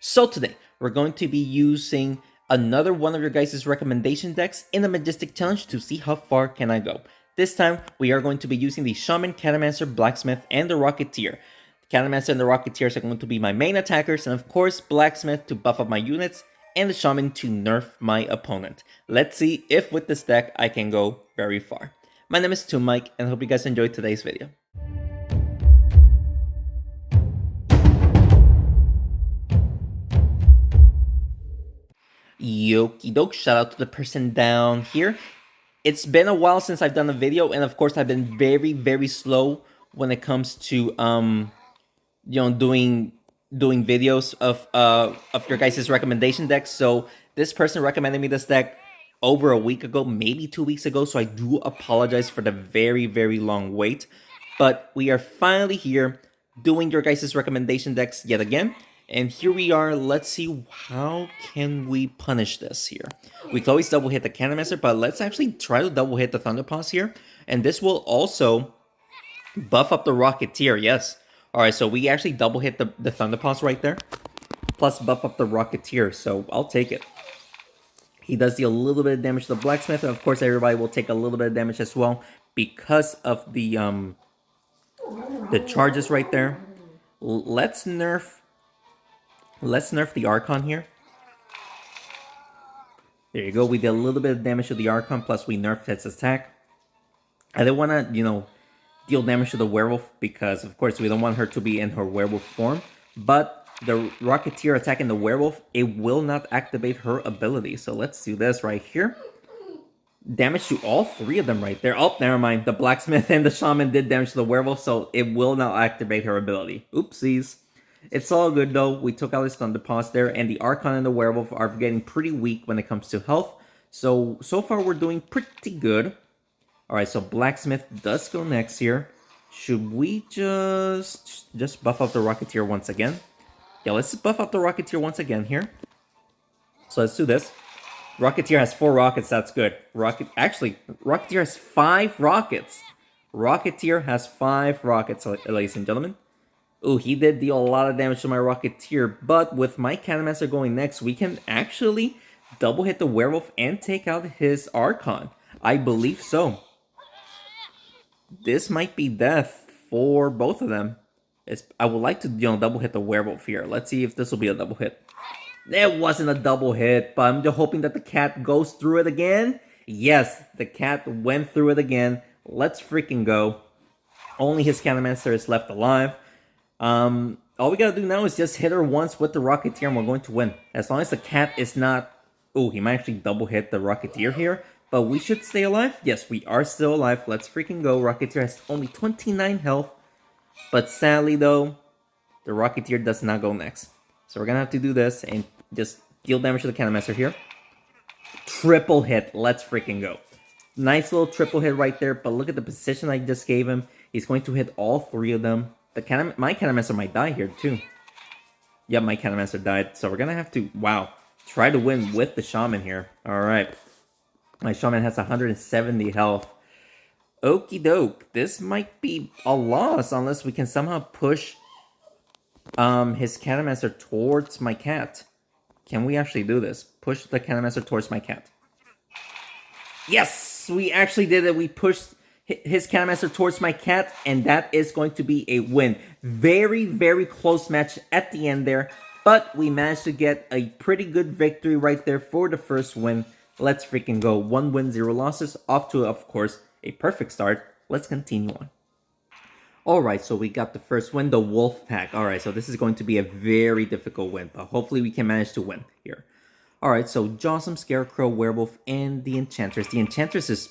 So today, we're going to be using another one of your guys' recommendation decks in the Majestic Challenge to see how far can I go. This time, we are going to be using the Shaman, Catomancer, Blacksmith, and the Rocketeer. The Catomancer and the Rocketeers are going to be my main attackers, and of course, Blacksmith to buff up my units, and the Shaman to nerf my opponent. Let's see if with this deck I can go very far. My name is Mike, and I hope you guys enjoyed today's video. Yoki doke, shout out to the person down here. It's been a while since I've done a video, and of course I've been very slow when it comes to doing videos of your guys' recommendation decks. So this person recommended me this deck over a week ago, maybe 2 weeks ago, so I do apologize for the very long wait. But we are finally here doing your guys' recommendation decks yet again. And here we are. Let's see how can we punish this here. We can always double hit the Catomancer, but let's actually try to double hit the Thunderpaws here. And this will also buff up the Rocketeer, yes. Alright, so we actually double hit the Thunderpaws right there. Plus buff up the Rocketeer, so I'll take it. He does deal a little bit of damage to the Blacksmith, and of course everybody will take a little bit of damage as well because of the charges right there. Let's nerf the Archon here. There you go. We did a little bit of damage to the Archon, plus we nerfed its attack. I didn't want to, deal damage to the Werewolf because, of course, we don't want her to be in her Werewolf form. But the Rocketeer attacking the Werewolf, it will not activate her ability. So let's do this right here. Damage to all three of them right there. Oh, never mind. The Blacksmith and the Shaman did damage to the Werewolf, so it will not activate her ability. Oopsies. It's all good though. We took out his Thunderpaws there, and the Archon and the Werewolf are getting pretty weak when it comes to health. So far we're doing pretty good. Alright, so Blacksmith does go next here. Should we just buff up the Rocketeer once again? Yeah, let's buff up the Rocketeer once again here. So let's do this. Rocketeer has 4 rockets, that's good. Rocketeer has 5 rockets. Rocketeer has 5 rockets, ladies and gentlemen. Ooh, he did deal a lot of damage to my Rocketeer, but with my Catomancer going next, we can actually double hit the Werewolf and take out his Archon. I believe so. This might be death for both of them. I would like to, double hit the Werewolf here. Let's see if this will be a double hit. It wasn't a double hit, but I'm just hoping that the cat goes through it again. Yes, the cat went through it again. Let's freaking go. Only his Catomancer is left alive. All we gotta do now is just hit her once with the Rocketeer and we're going to win. As long as the cat is not... Oh, he might actually double hit the Rocketeer here. But we should stay alive. Yes, we are still alive. Let's freaking go. Rocketeer has only 29 health. But sadly though, the Rocketeer does not go next. So we're gonna have to do this and just deal damage to the Catomancer here. Triple hit. Let's freaking go. Nice little triple hit right there. But look at the position I just gave him. He's going to hit all 3 of them. My Catomancer might die here too. Yep, my Catomancer died. So we're gonna have to, try to win with the Shaman here. Alright. My Shaman has 170 health. Okie doke. This might be a loss unless we can somehow push his Catomancer towards my cat. Can we actually do this? Push the Catomancer towards my cat. Yes! We actually did it. We pushed his Catomancer towards my cat, and that is going to be a win. Very close match at the end there, but we managed to get a pretty good victory right there for the first win. Let's freaking go. 1 win, 0 losses, off to, of course, a perfect start. Let's continue on. Alright, so we got the first win, the Wolf Pack. Alright, so this is going to be a very difficult win, but hopefully we can manage to win here. Alright, so Jawsome, Scarecrow, Werewolf, and the Enchantress. The Enchantress is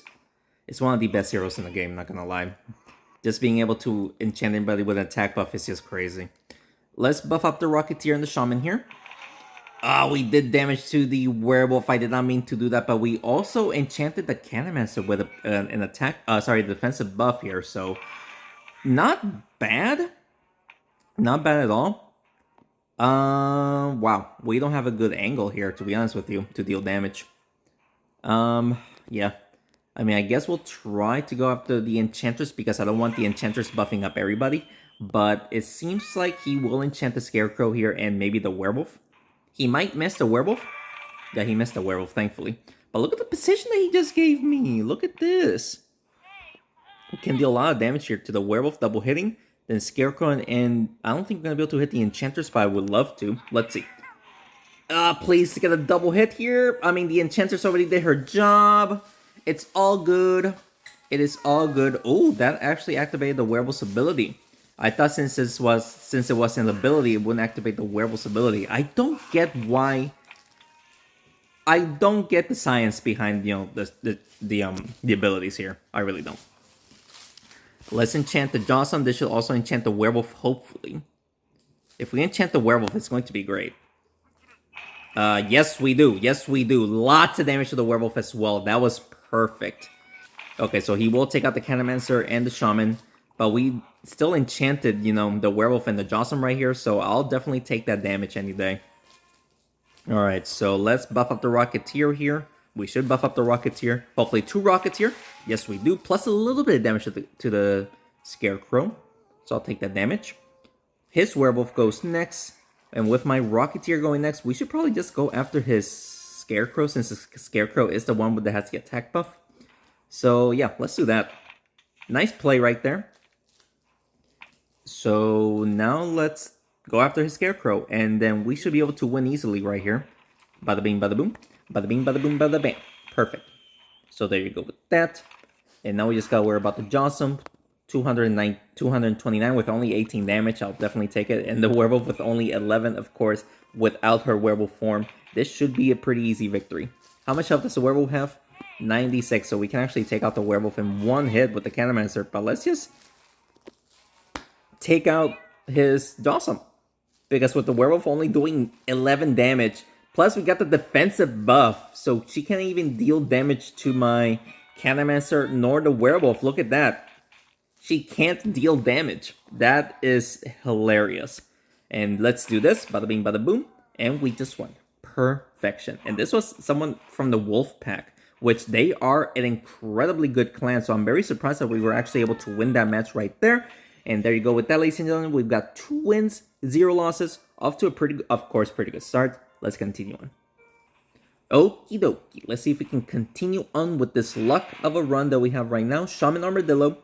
one of the best heroes in the game, not gonna lie. Just being able to enchant anybody with an attack buff is just crazy. Let's buff up the Rocketeer and the Shaman here. We did damage to the Werewolf. I did not mean to do that, but we also enchanted the Catomancer with an attack, defensive buff here, so not bad. Not bad at all. Wow, we don't have a good angle here, to be honest with you, to deal damage. Yeah. I mean, I guess we'll try to go after the Enchantress because I don't want the Enchantress buffing up everybody. But it seems like he will enchant the Scarecrow here and maybe the Werewolf. He might miss the werewolf. Yeah, he missed the werewolf, thankfully. But look at the position that he just gave me. Look at this. We can deal a lot of damage here to the werewolf, double hitting. Then Scarecrow, and I don't think we're going to be able to hit the Enchantress, but I would love to. Let's see. Please to get a double hit here. I mean, the Enchantress already did her job. It's all good. It is all good. Oh, that actually activated the werewolf's ability. I thought since it was an ability, it wouldn't activate the werewolf's ability. I don't get why. I don't get the science behind the abilities here. I really don't. Let's enchant the Jawsome. This should also enchant the werewolf, hopefully. If we enchant the werewolf, it's going to be great. Yes, we do. Yes, we do. Lots of damage to the werewolf as well. That was perfect. Okay, so he will take out the Catomancer and the Shaman, but we still enchanted, the werewolf and the Jawsome right here, so I'll definitely take that damage any day. Alright, so let's buff up the Rocketeer here. We should buff up the Rocketeer. Hopefully 2 Rocketeer. Yes, we do. Plus a little bit of damage to the Scarecrow. So I'll take that damage. His werewolf goes next. And with my Rocketeer going next, we should probably just go after his Scarecrow, since the Scarecrow is the one that has the attack buff. So yeah, let's do that. Nice play right there. So now let's go after his Scarecrow, and then we should be able to win easily right here. Bada bing, bada boom. Bada bing, bada boom, bada bang. Perfect. So there you go with that. And now we just gotta worry about the Jawsome. 229 with only 18 damage. I'll definitely take it. And the werewolf with only 11, of course, without her werewolf form. This should be a pretty easy victory. How much health does the werewolf have? 96. So we can actually take out the werewolf in one hit with the Catomancer. But let's just take out his Jawsome. Because with the werewolf only doing 11 damage, plus we got the defensive buff, so she can't even deal damage to my Catomancer nor the werewolf. Look at that. She can't deal damage. That is hilarious. And let's do this. Bada bing, bada boom. And we just won. Perfection. And this was someone from the Wolf Pack, which they are an incredibly good clan. So I'm very surprised that we were actually able to win that match right there. And there you go with that, ladies and gentlemen. We've got 2 wins, 0 losses. Off to a pretty good start. Let's continue on. Okie dokie. Let's see if we can continue on with this luck of a run that we have right now. Shaman Armadillo.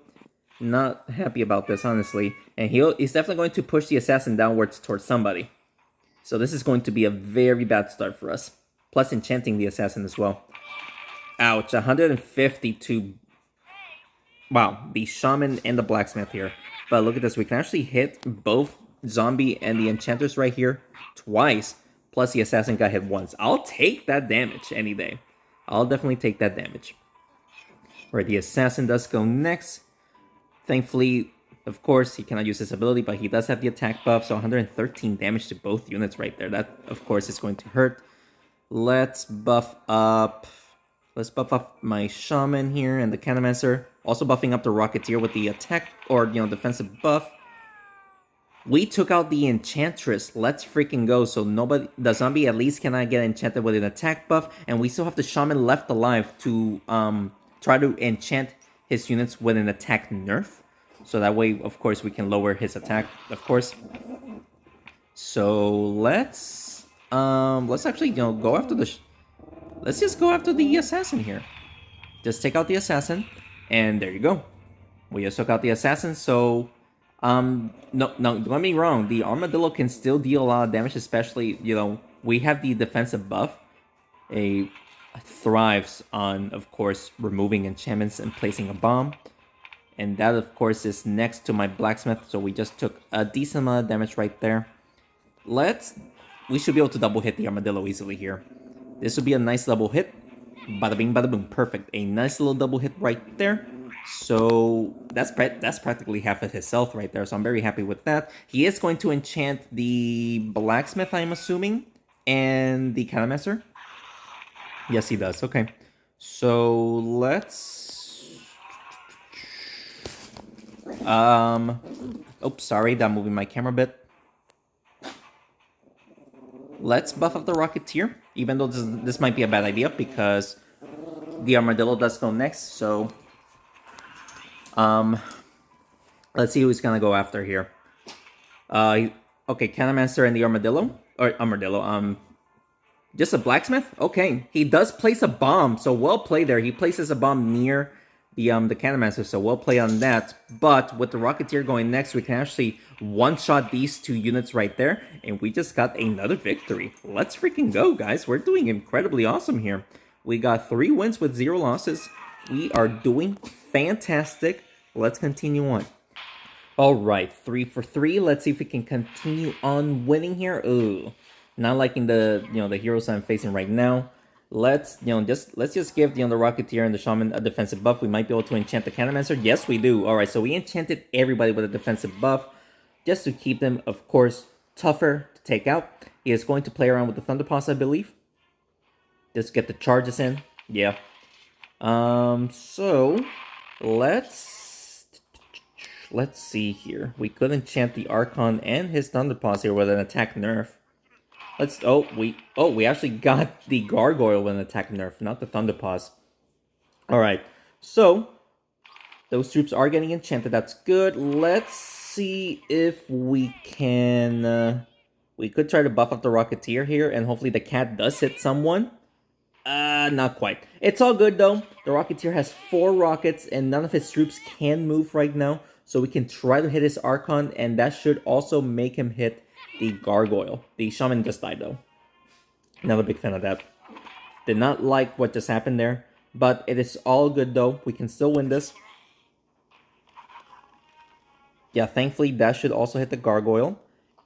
Not happy about this, honestly. And he's definitely going to push the Assassin downwards towards somebody. So this is going to be a very bad start for us. Plus enchanting the Assassin as well. Ouch, 152. Wow, the Shaman and the Blacksmith here. But look at this, we can actually hit both Zombie and the Enchantress right here twice. Plus the Assassin got hit once. I'll take that damage any day. I'll definitely take that damage. Where the Assassin does go next. Thankfully, of course, he cannot use his ability, but he does have the attack buff, so 113 damage to both units right there. That, of course, is going to hurt. Let's buff up my Shaman here and the Catomancer. Also buffing up the Rocketeer with the attack, or, defensive buff. We took out the Enchantress. Let's freaking go. So the zombie at least cannot get enchanted with an attack buff, and we still have the Shaman left alive to try to enchant his units with an attack nerf, so that way, of course, we can lower his attack, of course. So let's actually go after let's just go after the Assassin here. Just take out the Assassin, and there you go. We just took out the Assassin. So no, don't get me wrong. The Armadillo can still deal a lot of damage, especially we have the defensive buff. Thrives on, of course, removing enchantments and placing a bomb. And that, of course, is next to my Blacksmith, so we just took a decent amount of damage right there. We should be able to double hit the Armadillo easily here. This would be a nice double hit. Bada bing, bada boom. Perfect. A nice little double hit right there. So that's practically half of his health right there, so I'm very happy with that. He is going to enchant the Blacksmith, I'm assuming, and the Catomancer. Yes, he does. Okay. So let's... Oops, sorry. I'm moving my camera a bit. Let's buff up the Rocketeer, even though this might be a bad idea because the Armadillo does go next. So, let's see who he's gonna go after here. Okay, Catomancer and the Armadillo. Just a blacksmith? Okay. He does place a bomb, so well played there. He places a bomb near the Catomancer, so well play on that. But with the Rocketeer going next, we can actually one-shot these two units right there, and we just got another victory. Let's freaking go, guys. We're doing incredibly awesome here. We got 3 wins with 0 losses. We are doing fantastic. Let's continue on. All right, 3 for 3. Let's see if we can continue on winning here. Ooh, not liking the the heroes I'm facing right now. Let's just give the Rocketeer and the Shaman a defensive buff. We might be able to enchant the Catomancer. Yes, we do. All right, so we enchanted everybody with a defensive buff just to keep them, of course, tougher to take out. He is going to play around with the Thunderpaws, I believe. Just get the charges in. Yeah. So let's see here. We could enchant the Archon and his Thunderpaws here with an attack nerf. We actually got the Gargoyle with an attack nerf, not the Thunderpaws. Alright, so those troops are getting enchanted, that's good. Let's see if we can we could try to buff up the Rocketeer here, and hopefully the cat does hit someone. Not quite. It's all good though. The Rocketeer has 4 rockets and none of his troops can move right now. So we can try to hit his Archon, and that should also make him hit the Gargoyle. The Shaman just died though. Not a big fan of that. Did not like what just happened there. But it is all good though. We can still win this. Yeah, thankfully that should also hit the Gargoyle.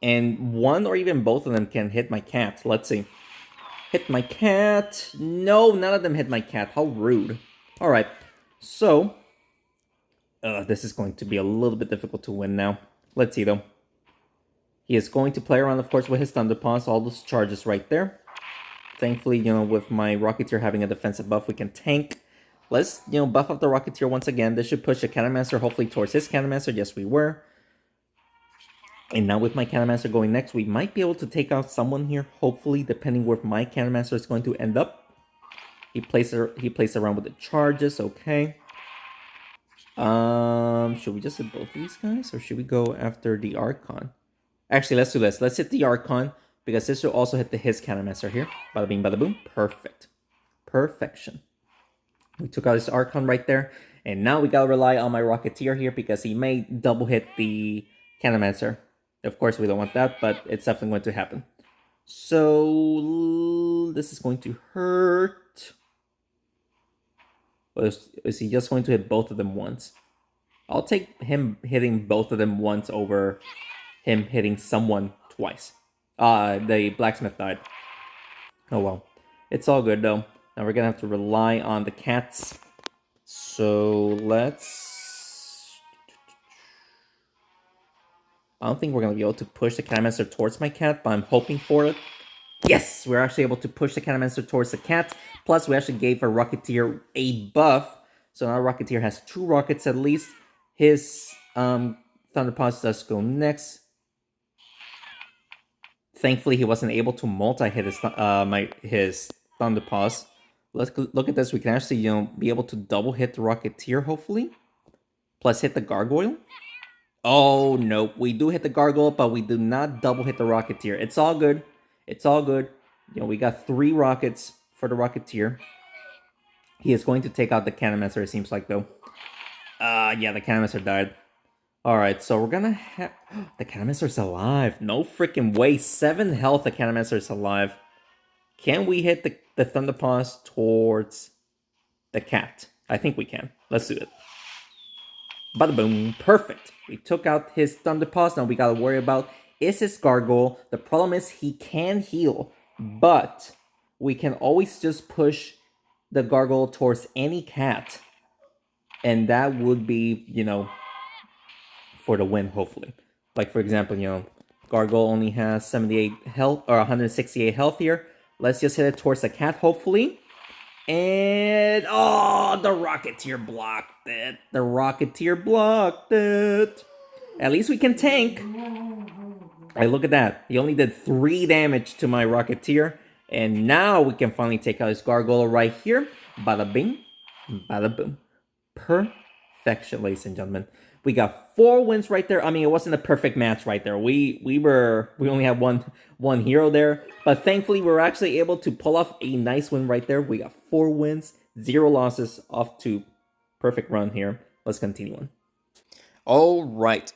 And one or even both of them can hit my cat. Let's see. Hit my cat. No, none of them hit my cat. How rude. Alright, so this is going to be a little bit difficult to win now. Let's see though. He is going to play around, of course, with his Thunderpaws. All those charges right there. Thankfully, with my Rocketeer having a defensive buff, we can tank. Let's, buff up the Rocketeer once again. This should push the Catomancer, hopefully, towards his Catomancer. Yes, we were. And now with my Catomancer going next, we might be able to take out someone here, hopefully, depending where my Catomancer is going to end up. He plays around with the charges, okay. Should we just hit both of these guys, or should we go after the Archon? Actually, let's do this. Let's hit the Archon, because this will also hit his Catomancer here. Bada bing, bada boom. Perfect. Perfection. We took out his Archon right there, and now we gotta rely on my Rocketeer here, because he may double hit the Catomancer. Of course, we don't want that, but it's definitely going to happen. So this is going to hurt. Or is he just going to hit both of them once? I'll take him hitting both of them once over him hitting someone twice. The blacksmith died. Oh well. It's all good though. Now we're gonna have to rely on the cats. So let's... I don't think we're gonna be able to push the Catomancer towards my cat, but I'm hoping for it. Yes! We're actually able to push the Catomancer towards the cat. Plus, we actually gave our Rocketeer a buff. So now Rocketeer has 2 rockets at least. His Thunderpaws does go next. Thankfully, he wasn't able to multi-hit his Thunderpaws. Let's look at this. We can actually, be able to double hit the Rocketeer, hopefully. Plus hit the Gargoyle. Oh, no. We do hit the Gargoyle, but we do not double hit the Rocketeer. It's all good. It's all good. We got 3 rockets for the Rocketeer. He is going to take out the Catomancer, it seems like, though. Yeah, the Catomancer died. Alright, so we're gonna have... The Catomancer's alive. No freaking way. 7 health, the Catomancer is alive. Can we hit the Thunderpaws towards the cat? I think we can. Let's do it. Bada boom. Perfect. We took out his Thunderpaws. Now we gotta worry about is his Gargoyle. The problem is he can heal, but we can always just push the Gargoyle towards any cat. And that would be, for the win, hopefully. Like, for example, Gargoyle only has 78 health, or 168 health here. Let's just hit it towards the cat, hopefully. And, oh, the Rocketeer blocked it. The Rocketeer blocked it. At least we can tank. Alright, look at that. He only did 3 damage to my Rocketeer. And now we can finally take out his Gargoyle right here. Bada bing, bada boom. Perfection, ladies and gentlemen. We got 4 wins right there. I mean, it wasn't a perfect match right there. We only had one hero there, but thankfully we were actually able to pull off a nice win right there. We got 4 wins, 0 losses, off to perfect run here. Let's continue on. All right,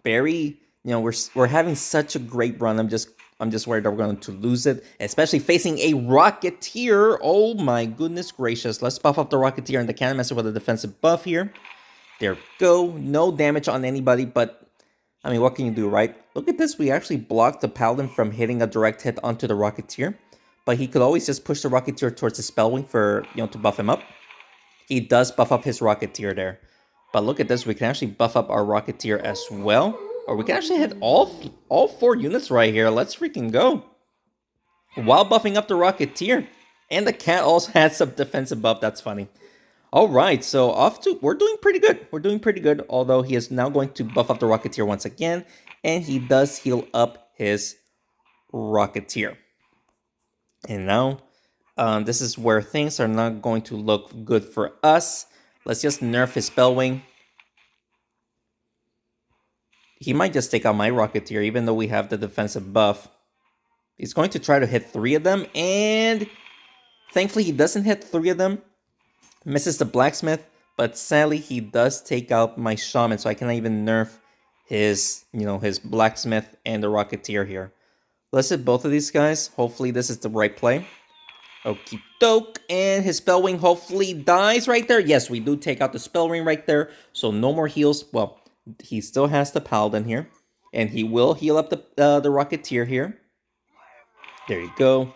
Barry. We're having such a great run. I'm just worried that we're going to lose it, especially facing a Rocketeer. Oh my goodness gracious. Let's buff up the Rocketeer and the Catomancer with a defensive buff here. There we go. No damage on anybody, but I mean, what can you do, right? Look at this. We actually blocked the Paladin from hitting a direct hit onto the Rocketeer, but he could always just push the Rocketeer towards the Spellwing for, to buff him up. He does buff up his Rocketeer there. But look at this. We can actually buff up our Rocketeer as well. Or we can actually hit all 4 units right here. Let's freaking go. While buffing up the Rocketeer. And the cat also has some defensive buff. That's funny. All right, so we're doing pretty good. We're doing pretty good, although he is now going to buff up the Rocketeer once again. And he does heal up his Rocketeer. And now, this is where things are not going to look good for us. Let's just nerf his Spellwing. He might just take out my Rocketeer, even though we have the defensive buff. He's going to try to hit 3 of them, and thankfully he doesn't hit 3 of them. Misses the Blacksmith, but sadly he does take out my Shaman, so I cannot even nerf his, his Blacksmith and the Rocketeer here. Let's hit both of these guys. Hopefully this is the right play. Okie doke, and his Spellwing hopefully dies right there. Yes, we do take out the Spellwing right there, so no more heals. Well, he still has the Paladin here, and he will heal up the Rocketeer here. There you go.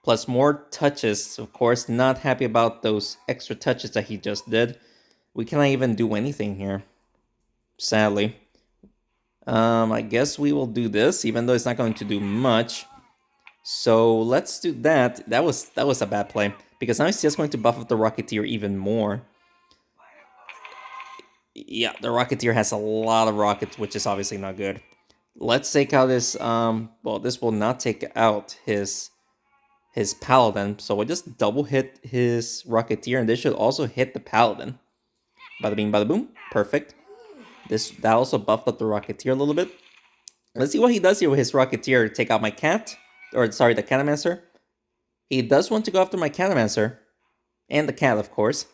Plus more touches, of course. Not happy about those extra touches that he just did. We cannot even do anything here, sadly. I guess we will do this, even though it's not going to do much. So let's do that. That was a bad play, because now he's just going to buff up the Rocketeer even more. Yeah, the Rocketeer has a lot of rockets, which is obviously not good. Let's take out this, well, this will not take out his Paladin, so we'll just double hit his Rocketeer, and this should also hit the Paladin. Bada bing, bada boom. Perfect. That also buffed up the Rocketeer a little bit. Let's see what he does here with his Rocketeer. Take out my cat, or sorry, the Catomancer. He does want to go after my Catomancer, and the cat, of course.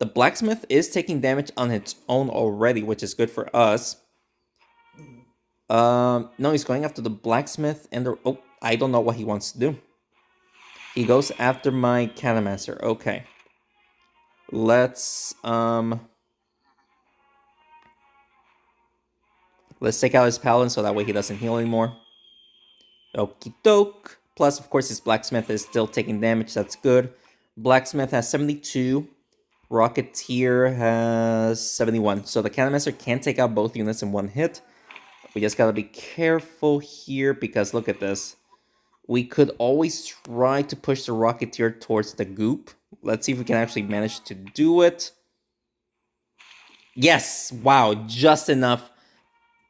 The Blacksmith is taking damage on its own already, which is good for us. No, he's going after the Blacksmith and the... Oh, I don't know what he wants to do. He goes after my Catomancer. Okay. Let's take out his Paladin so that way he doesn't heal anymore. Okie doke. Plus, of course, his Blacksmith is still taking damage. That's good. Blacksmith has 72. Rocketeer has 71. So the Catomancer can take out both units in one hit. We just gotta be careful here, because look at this. We could always try to push the Rocketeer towards the goop. Let's see if we can actually manage to do it. Yes! Wow, just enough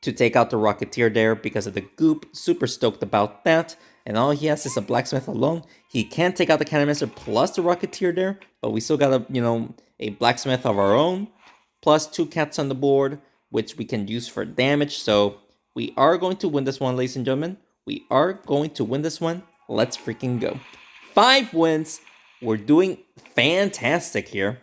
to take out the Rocketeer there because of the goop. Super stoked about that. And all he has is a Blacksmith alone. He can take out the Catomancer plus the Rocketeer there, but we still got a Blacksmith of our own, plus 2 cats on the board, which we can use for damage. So we are going to win this one, ladies and gentlemen. We are going to win this one. Let's freaking go. 5 wins. We're doing fantastic here.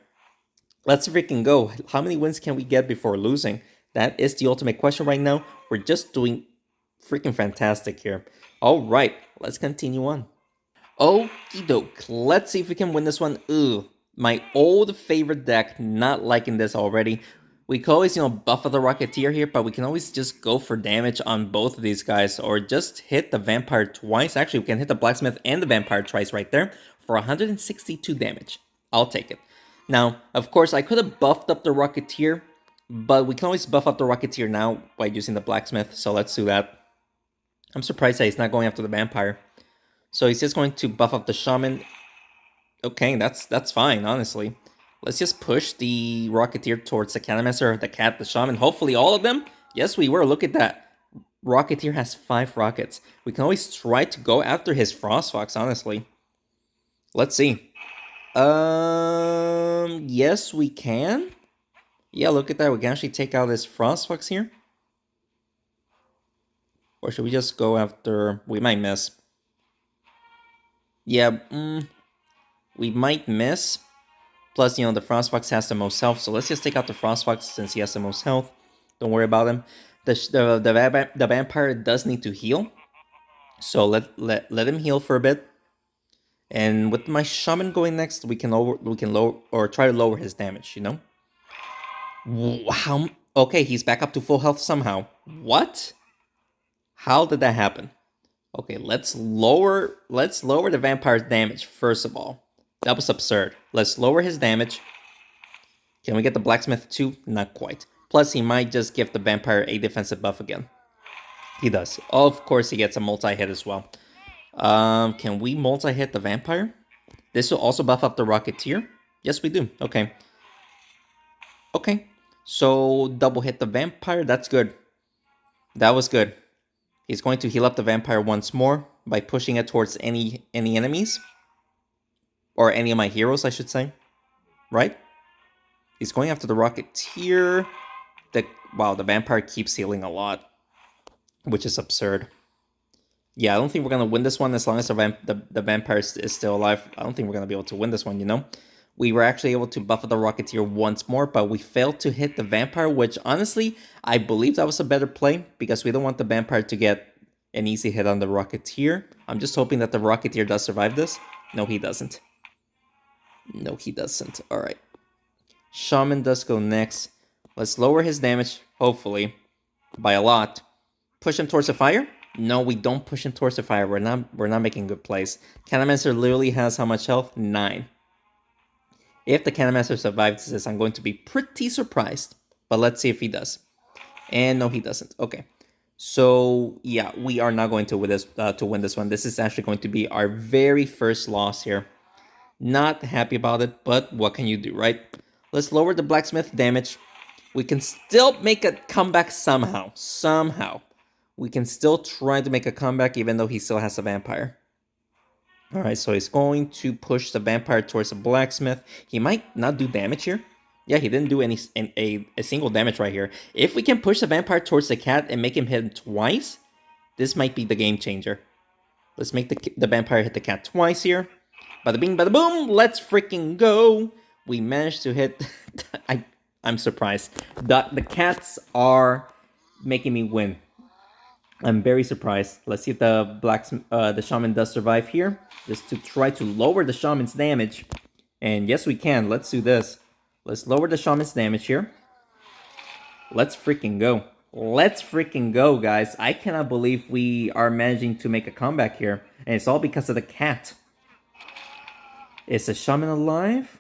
Let's freaking go. How many wins can we get before losing? That is the ultimate question right now. We're just doing freaking fantastic here. All right, let's continue on. Okie doke. Let's see if we can win this one. Ugh, my old favorite deck. Not liking this already. We could always, buff the Rocketeer here, but we can always just go for damage on both of these guys, or just hit the Vampire twice. Actually, we can hit the Blacksmith and the Vampire twice right there for 162 damage. I'll take it. Now, of course, I could have buffed up the Rocketeer, but we can always buff up the Rocketeer now by using the Blacksmith, so let's do that. I'm surprised that he's not going after the Vampire. So he's just going to buff up the Shaman. Okay, that's fine, honestly. Let's just push the Rocketeer towards the Catomancer, the Cat, the Shaman. Hopefully all of them. Yes, we were. Look at that. Rocketeer has 5 rockets. We can always try to go after his Frost Fox, honestly. Let's see. Yes, we can. Yeah, look at that. We can actually take out this Frostfox here. Or should we just go after... We might miss. Yeah, we might miss. Plus, you know, the Frostfox has the most health. So let's just take out the Frostfox since he has the most health. Don't worry about him. The vampire does need to heal. So let him heal for a bit. And with my shaman going next, we can lower or try to lower his damage, you know? Wow. Okay, he's back up to full health somehow. What? How did that happen? Okay, let's lower the vampire's damage first of all. That was absurd. Let's lower his damage. Can we get the blacksmith too? Not quite. Plus, he might just give the vampire a defensive buff again. He does. Of course, he gets a multi-hit as well. Can we multi-hit the vampire? This will also buff up the Rocketeer. Yes, we do. Okay. Okay. So, double hit the vampire. That's good. That was good. He's going to heal up the vampire once more by pushing it towards any enemies. Or any of my heroes, I should say. Right? He's going after the Rocketeer. Wow, the vampire keeps healing a lot. Which is absurd. Yeah, I don't think we're going to win this one as long as the vampire is still alive. I don't think we're going to be able to win this one, you know? We were actually able to buff the Rocketeer once more, but we failed to hit the vampire, which honestly, I believe that was a better play because we don't want the vampire to get an easy hit on the Rocketeer. I'm just hoping that the Rocketeer does survive this. No, he doesn't. No, he doesn't. All right. Shaman does go next. Let's lower his damage, hopefully, by a lot. Push him towards the fire? No, we don't push him towards the fire. We're not making good plays. Catomancer literally has how much health? 9. If the Catomancer survives this, I'm going to be pretty surprised. But let's see if he does. And no, he doesn't. Okay. So, yeah, we are not going to win this one. This is actually going to be our very first loss here. Not happy about it, but what can you do, right? Let's lower the blacksmith damage. We can still make a comeback somehow. Somehow. We can still try to make a comeback even though he still has a vampire. Alright, so he's going to push the vampire towards the blacksmith. He might not do damage here. Yeah, he didn't do a single damage right here. If we can push the vampire towards the cat and make him hit him twice, this might be the game changer. Let's make the vampire hit the cat twice here. Bada bing, bada boom, let's freaking go. We managed to hit... I'm surprised. The cats are making me win. I'm very surprised. Let's see if the shaman does survive here. Just to try to lower the shaman's damage. And yes, we can. Let's do this. Let's lower the shaman's damage here. Let's freaking go. Let's freaking go, guys. I cannot believe we are managing to make a comeback here. And it's all because of the cat. Is the shaman alive?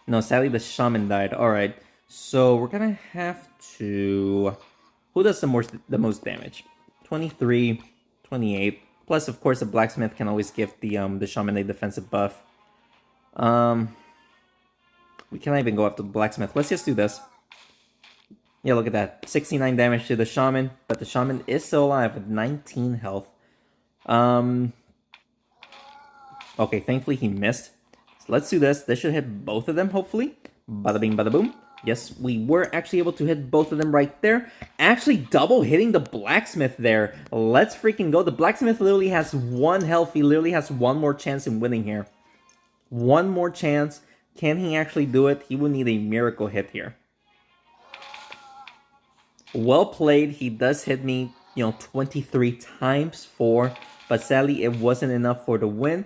No, sadly the shaman died. Alright. So we're gonna have to... Who does the most damage? 23, 28. Plus, of course, the blacksmith can always give the shaman a defensive buff. We cannot even go after the blacksmith. Let's just do this. Yeah, look at that. 69 damage to the shaman, but the shaman is still alive with 19 health. Okay, thankfully he missed. So let's do this. This should hit both of them, hopefully. Bada bing, bada boom. Yes, we were actually able to hit both of them right there. Actually double hitting the blacksmith there. Let's freaking go. The blacksmith literally has 1 health. He literally has 1 more chance in winning here. 1 more chance. Can he actually do it? He will need a miracle hit here. Well played. He does hit me, 23 times 4. But sadly, it wasn't enough for the win.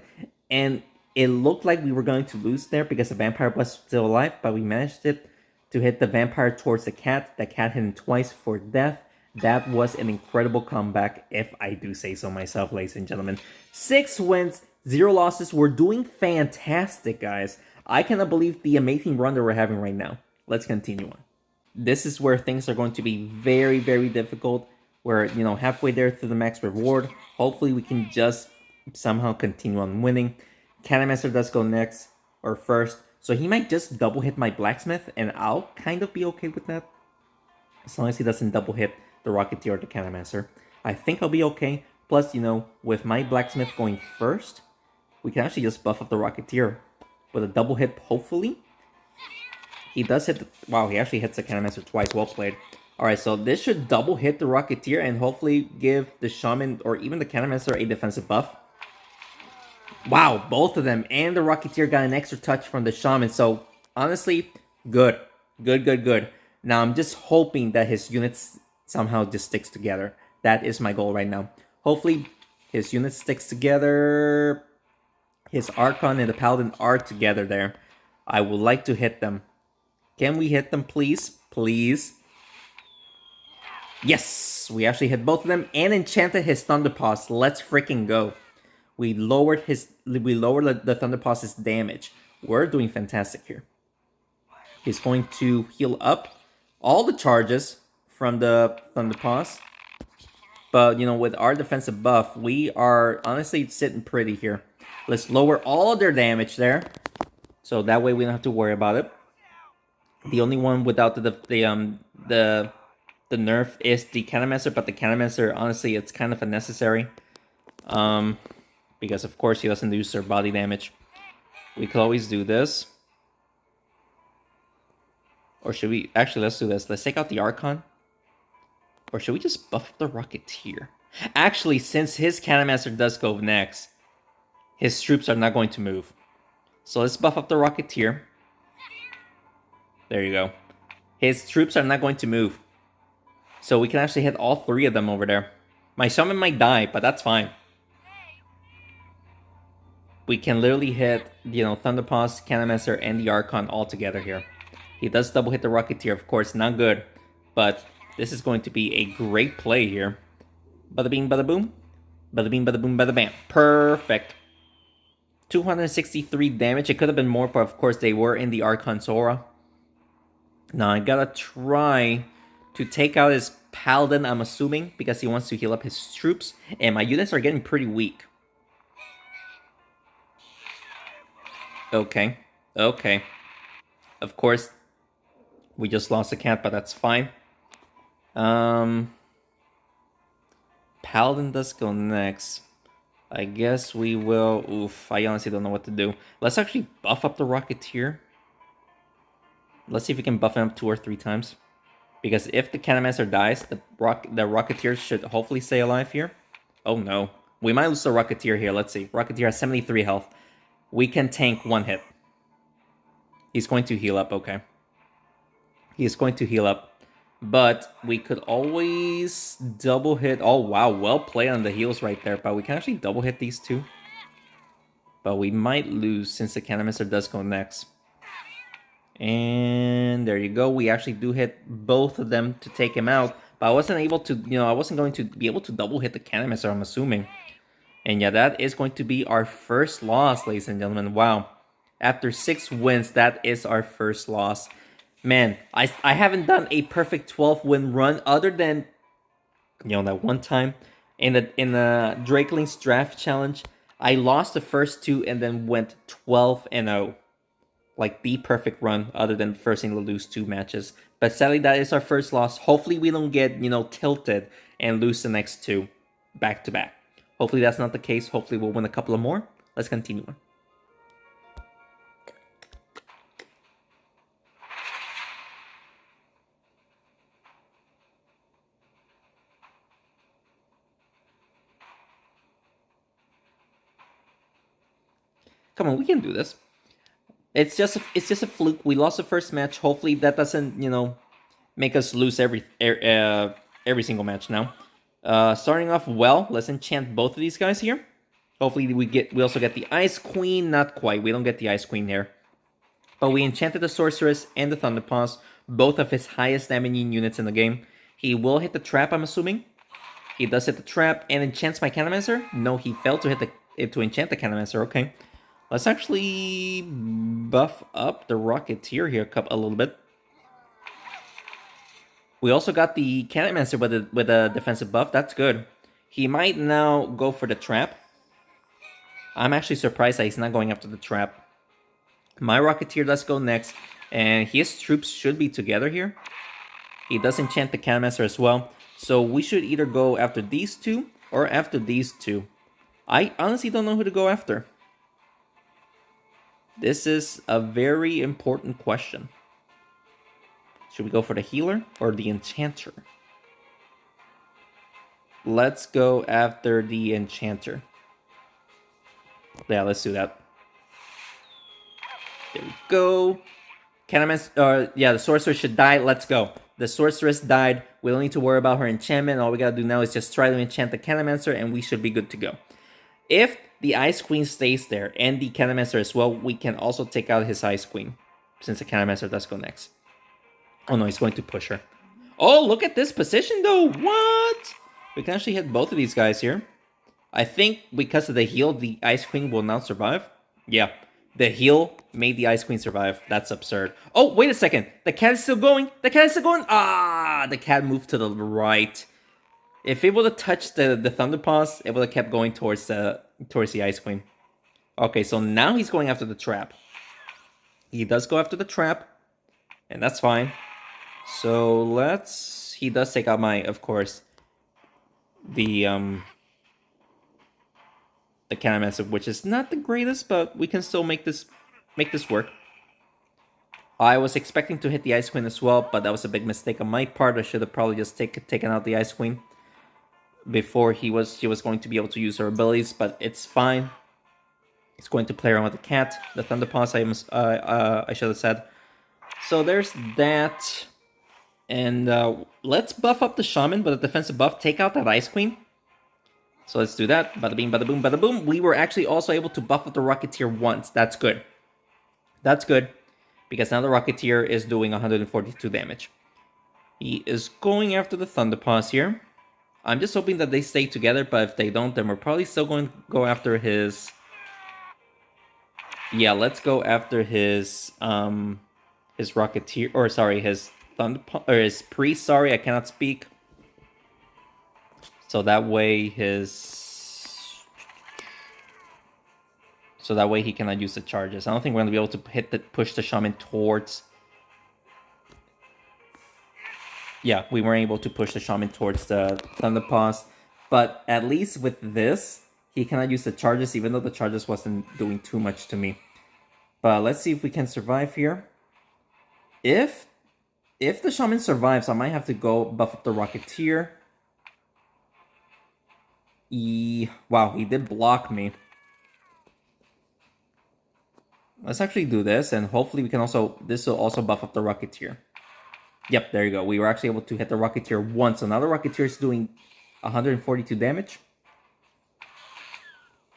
And it looked like we were going to lose there because the vampire was still alive. But we managed it. To hit the vampire towards the cat. The cat hit him twice for death. That was an incredible comeback, if I do say so myself, ladies and gentlemen. 6 wins, 0 losses. We're doing fantastic, guys. I cannot believe the amazing run that we're having right now. Let's continue on. This is where things are going to be very, very difficult. We're, halfway there to the max reward. Hopefully, we can just somehow continue on winning. Catomancer does go next, or first. So he might just double hit my blacksmith, and I'll kind of be okay with that. As long as he doesn't double hit the Rocketeer or the Catomancer. I think I'll be okay. Plus, with my blacksmith going first, we can actually just buff up the Rocketeer with a double hit, hopefully. He does hit the... Wow, he actually hits the Catomancer twice. Well played. Alright, so this should double hit the Rocketeer and hopefully give the Shaman or even the Catomancer a defensive buff. Wow, both of them and the Rocketeer got an extra touch from the Shaman. So, honestly, good. Good. Now, I'm just hoping that his units somehow just sticks together. That is my goal right now. Hopefully, his unit sticks together. His Archon and the Paladin are together there. I would like to hit them. Can we hit them, please? Please. Yes! We actually hit both of them and enchanted his Thunderpaws. Let's freaking go. We lowered the Thunderpaws' damage. We're doing fantastic here. He's going to heal up all the charges from the Thunderpaws. But, you know, with our defensive buff, we are honestly sitting pretty here. Let's lower all of their damage there. So that way we don't have to worry about it. The only one without the nerf is the Catomancer, but the Catomancer, honestly, it's kind of unnecessary. Because, of course, he doesn't use their body damage. We could always do this. Or should we... Actually, let's do this. Let's take out the Archon. Or should we just buff up the Rocketeer? Actually, since his Catomancer does go next, his troops are not going to move. So let's buff up the Rocketeer. There you go. His troops are not going to move. So we can actually hit all three of them over there. My Shaman might die, but that's fine. We can literally hit, you know, Thunderpaws, Catomancer, and the Archon all together here. He does double hit the Rocketeer, of course, not good. But this is going to be a great play here. Bada bing, bada boom. Bada bing, bada boom, bada bam. Perfect. 263 damage. It could have been more, but of course they were in the Archon's aura. Now I gotta try to take out his Paladin, I'm assuming, because he wants to heal up his troops. And my units are getting pretty weak. Okay. Of course, we just lost a cat, but that's fine. Paladin does go next. I guess we will... Oof, I honestly don't know what to do. Let's actually buff up the Rocketeer. Let's see if we can buff him up 2 or 3 times. Because if the Catomancer dies, the Rocketeer should hopefully stay alive here. Oh no. We might lose the Rocketeer here. Let's see. Rocketeer has 73 health. We can tank 1 hit. He's going to heal up, okay. He is going to heal up. But we could always double hit... Oh, wow. Well played on the heals right there. But we can actually double hit these two. But we might lose since the Catomancer does go next. And there you go. We actually do hit both of them to take him out. But I wasn't able to... You know, I wasn't going to be able to double hit the Catomancer, I'm assuming. And yeah, that is going to be our first loss, ladies and gentlemen. Wow. After 6 wins, that is our first loss. Man, I haven't done a perfect 12-win run other than, you know, that one time in the Drakeling's Draft Challenge. I lost the first 2 and then went 12-0. Like the perfect run other than forcing to lose 2 matches. But sadly, that is our first loss. Hopefully, we don't get, you know, tilted and lose the next 2 back-to-back. Hopefully, that's not the case. Hopefully, we'll win a couple of more. Let's continue on. Come on, we can do this. It's just a fluke. We lost the first match. Hopefully that doesn't, you know, make us lose every single match now. Starting off well, let's enchant both of these guys here. Hopefully we also get the Ice Queen. Not quite. We don't get the Ice Queen here. But we enchanted the Sorceress and the Thunderpaws, both of his highest damaging units in the game. He will hit the trap, I'm assuming. He does hit the trap and enchants my Catomancer. No, he failed to enchant the Catomancer. Okay. Let's actually buff up the Rocketeer here a little bit. We also got the Catomancer with a defensive buff. That's good. He might now go for the trap. I'm actually surprised that he's not going after the trap. My Rocketeer does go next, and his troops should be together here. He does enchant the Catomancer as well. So we should either go after these 2 or after these 2. I honestly don't know who to go after. This is a very important question. Should we go for the healer or the enchanter? Let's go after the enchanter. Yeah, let's do that. There we go. Catomancer, yeah, the sorceress should die. Let's go. The sorceress died. We don't need to worry about her enchantment. All we gotta do now is just try to enchant the Catomancer and we should be good to go. If the Ice Queen stays there and the Catomancer as well, we can also take out his Ice Queen since the Catomancer does go next. Oh no, he's going to push her. Oh, look at this position though. What? We can actually hit both of these guys here. I think because of the heal, the Ice Queen will not survive. Yeah, the heal made the Ice Queen survive. That's absurd. Oh, wait a second. The cat is still going. The cat is still going. Ah, the cat moved to the right. If it would have touched the Thunder Paws, it would have kept going towards the Ice Queen. Okay, so now he's going after the trap. He does go after the trap, and that's fine. So let's... He does take out my, of course, the Catomancer, which is not the greatest, but we can still make this work. I was expecting to hit the Ice Queen as well, but that was a big mistake on my part. I should have probably just taken out the Ice Queen before she was going to be able to use her abilities, but it's fine. It's going to play around with the cat, the Thunder Paws, I should have said. So there's that. And let's buff up the Shaman with a defensive buff. Take out that Ice Queen. So let's do that. Bada bing, bada boom, bada boom. We were actually also able to buff up the Rocketeer once. That's good. That's good. Because now the Rocketeer is doing 142 damage. He is going after the Thunder Paws here. I'm just hoping that they stay together, but if they don't, then we're probably still going to go after his... Yeah, let's go after his Rocketeer, or sorry, his Thunder or his Priest. Sorry, I cannot speak. So that way he cannot use the charges. I don't think we're gonna be able to push the Shaman towards. Yeah, we weren't able to push the Shaman towards the Thunder Paws, but at least with this, he cannot use the charges, even though the charges wasn't doing too much to me. But let's see if we can survive here. If the Shaman survives, I might have to go buff up the Rocketeer. Wow, he did block me. Let's actually do this, and hopefully we can also... This will also buff up the Rocketeer. Yep, there you go. We were actually able to hit the Rocketeer once. So now the Rocketeer is doing 142 damage.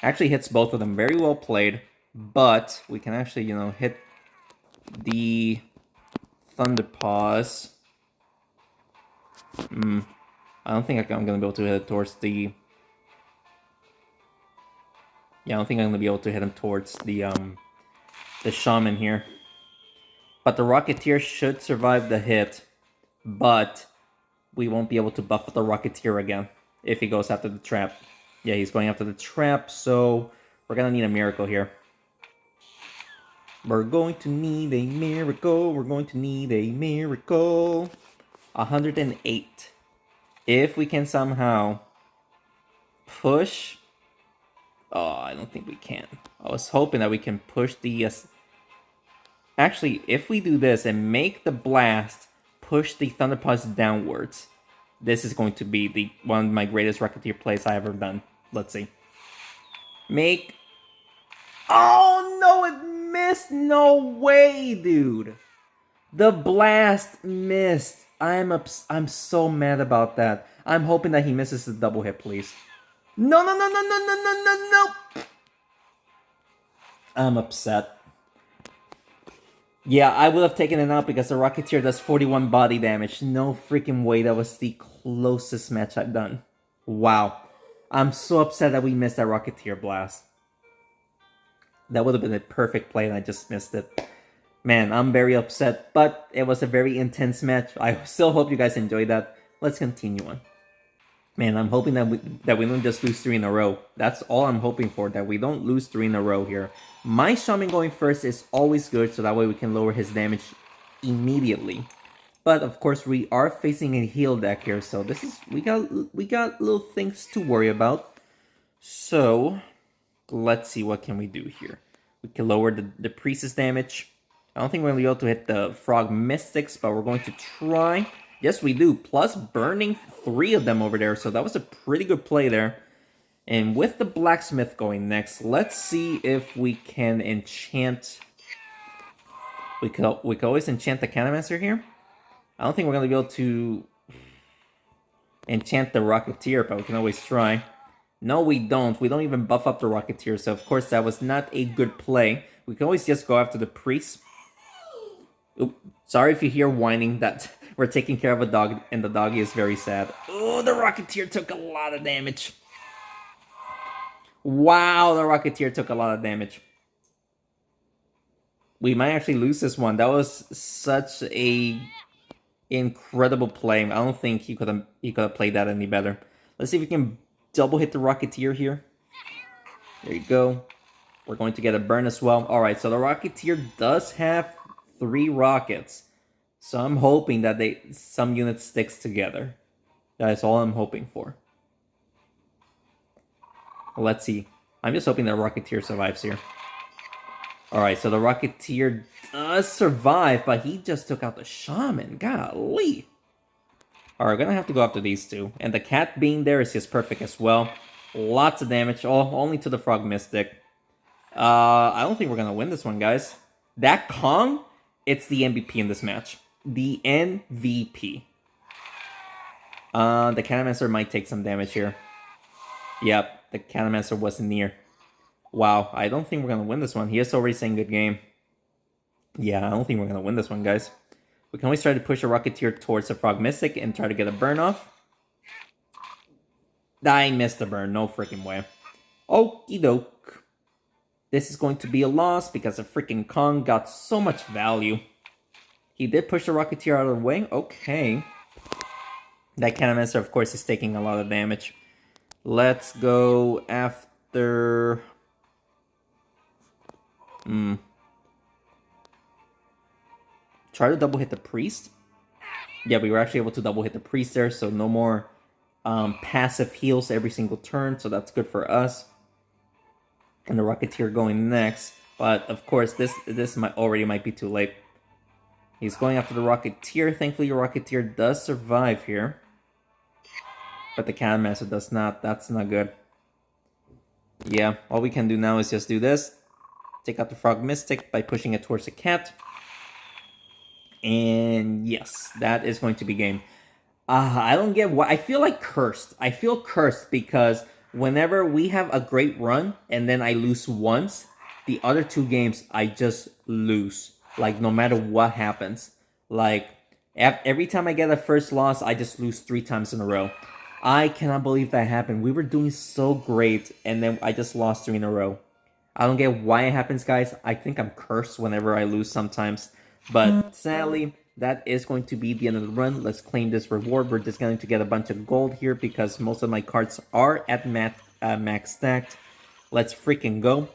Actually hits both of them. Very well played. But we can actually, you know, hit the Thunder Paws. I don't think I'm going to be able to hit it towards the... Yeah, I don't think I'm going to be able to hit him towards the Shaman here. But the Rocketeer should survive the hit. But we won't be able to buff the Rocketeer again if he goes after the trap. Yeah, he's going after the trap, so we're going to need a miracle here. We're going to need a miracle. We're going to need a miracle. 108. If we can somehow push... Oh, I don't think we can. I was hoping that we can push the... Actually, if we do this and make the blast push the Thunder Paws downwards, this is going to be one of my greatest Rocketeer plays I've ever done. Let's see. Make... Oh, no, it missed. No way, dude. The blast missed. I'm so mad about that. I'm hoping that he misses the double hit, please. No, no, no, no, no, no, no, no, no. I'm upset. Yeah, I would have taken it out because the Rocketeer does 41 body damage. No freaking way. That was the closest match I've done. Wow. I'm so upset that we missed that Rocketeer blast. That would have been a perfect play and I just missed it. Man, I'm very upset, but it was a very intense match. I still hope you guys enjoyed that. Let's continue on. Man, I'm hoping that we don't just lose 3 in a row. That's all I'm hoping for, that we don't lose 3 in a row here. My Shaman going first is always good, so that way we can lower his damage immediately. But of course, we are facing a heal deck here, so this is we got little things to worry about. So let's see what can we do here. We can lower the priestess damage. I don't think we're going to be able to hit the Frog Mystics, but we're going to try. Yes, we do. Plus burning 3 of them over there, so that was a pretty good play there. And with the Blacksmith going next, let's see if we can enchant... We could always enchant the Catomancer here. I don't think we're going to be able to enchant the Rocketeer, but we can always try. No, we don't. We don't even buff up the Rocketeer, so of course that was not a good play. We can always just go after the Priest. Oop. Sorry if you hear whining, that we're taking care of a dog, and the doggy is very sad. Oh, the Rocketeer took a lot of damage. Wow, the Rocketeer took a lot of damage. We might actually lose this one. That was such a incredible play. I don't think he could have played that any better. Let's see if we can double hit the Rocketeer here. There you go. We're going to get a burn as well. Alright, so the Rocketeer does have 3 rockets. So I'm hoping that some unit sticks together. That is all I'm hoping for. Let's see. I'm just hoping that Rocketeer survives here. Alright, so the Rocketeer does survive, but he just took out the Shaman. Golly. Alright, we're gonna have to go after these 2. And the cat being there is just perfect as well. Lots of damage, only to the Frog Mystic. I don't think we're gonna win this one, guys. That Kong, it's the MVP in this match. The MVP. The Catomancer might take some damage here. Yep, the Catomancer wasn't near. Wow, I don't think we're gonna win this one. He is already saying good game. Yeah, I don't think we're gonna win this one, guys. We can always try to push a Rocketeer towards the Frog Mystic and try to get a burn off. I missed the burn, no freaking way. Okie doke. This is going to be a loss because the freaking Kong got so much value. He did push the Rocketeer out of the way. Okay. That Catomancer, of course, is taking a lot of damage. Let's go after... Try to double hit the Priest. Yeah, we were actually able to double hit the Priest there, so no more passive heals every single turn, so that's good for us. And the Rocketeer going next, but of course this might be too late. He's going after the Rocketeer. Thankfully, the Rocketeer does survive here, but the Catomancer does not. That's not good. Yeah, all we can do now is just do this. Take out the Frog Mystic by pushing it towards the cat. And yes, that is going to be game. I don't get why. I feel like cursed. I feel cursed because whenever we have a great run and then I lose once, the other 2 games I just lose. Like, no matter what happens. Like, every time I get a first loss, I just lose 3 times in a row. I cannot believe that happened. We were doing so great, and then I just lost 3 in a row. I don't get why it happens, guys. I think I'm cursed whenever I lose sometimes. But sadly, that is going to be the end of the run. Let's claim this reward. We're just going to get a bunch of gold here because most of my cards are at max stacked. Let's freaking go.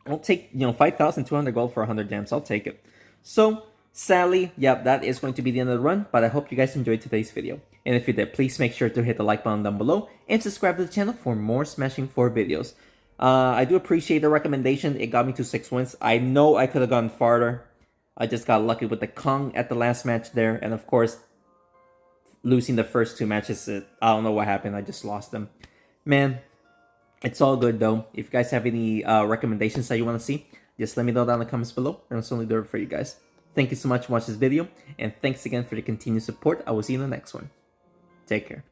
I'll take, 5,200 gold for 100 gems. I'll take it. So, sadly, yeah, that is going to be the end of the run. But I hope you guys enjoyed today's video. And if you did, please make sure to hit the like button down below and subscribe to the channel for more Smashing 4 videos. I do appreciate the recommendation. It got me to 6 wins. I know I could have gone farther. I just got lucky with the Kong at the last match there. And of course, losing the first 2 matches, I don't know what happened. I just lost them. Man, it's all good though. If you guys have any recommendations that you want to see, just let me know down in the comments below. And I'll certainly do it for you guys. Thank you so much for watching this video. And thanks again for the continued support. I will see you in the next one. Take care.